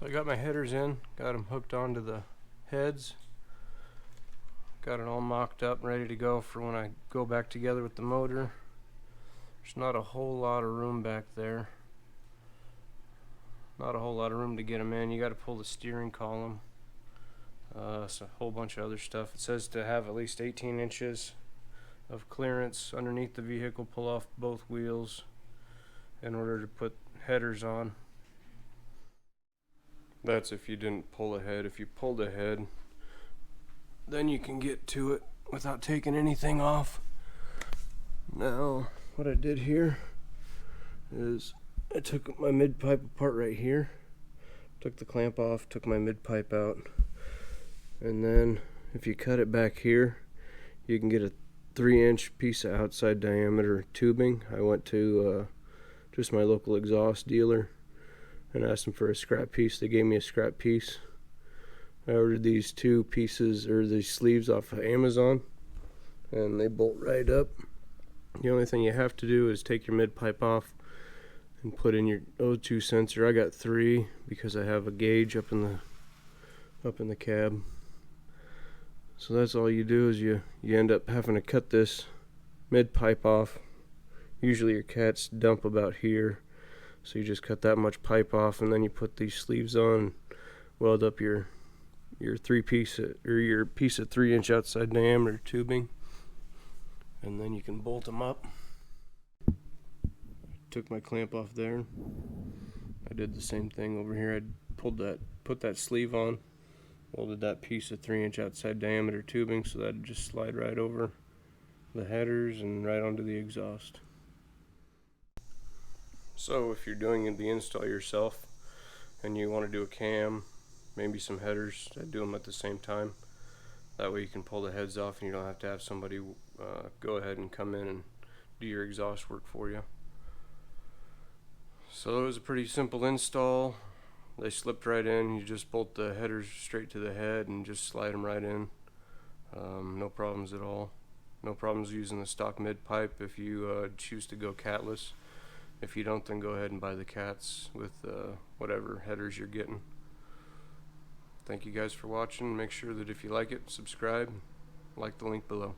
So I got my headers in, got them hooked onto the heads, got it all mocked up and ready to go for when I go back together with the motor. There's not a whole lot of room back there. Not a whole lot of room to get them in. You got to pull the steering column. It's a whole bunch of other stuff. It says to have at least 18 inches of clearance underneath the vehicle, pull off both wheels in order to put headers on. That's if you didn't pull ahead. If you pulled ahead, then you can get to it without taking anything off. Now, what I did here is I took my mid pipe apart right here, took the clamp off, took my mid pipe out, and then if you cut it back here, you can get a 3-inch piece of outside diameter tubing. I went to just my local exhaust dealer and asked them for a scrap piece. They gave me a scrap piece. I ordered these two pieces, or these sleeves, off of Amazon, and they bolt right up. The only thing you have to do is take your mid pipe off and put in your O2 sensor. I got 3 because I have a gauge up in the cab. So that's all you do, is you end up having to cut this mid pipe off. Usually your cats dump about here, so you just cut that much pipe off, and then you put these sleeves on and weld up your your piece of 3-inch outside diameter tubing, and then you can bolt them up. Took my clamp off there. I did the same thing over here. I put that sleeve on, welded that piece of 3-inch outside diameter tubing so that'd just slide right over the headers and right onto the exhaust. So if you're doing the install yourself and you want to do a cam, maybe some headers, I do them at the same time. That way you can pull the heads off and you don't have to have somebody go ahead and come in and do your exhaust work for you. So it was a pretty simple install. They slipped right in. You just bolt the headers straight to the head and just slide them right in. No problems at all. No problems using the stock mid pipe if you choose to go catless. If you don't, then go ahead and buy the cats with whatever headers you're getting. Thank you guys for watching. Make sure that if you like it, subscribe, like the link below.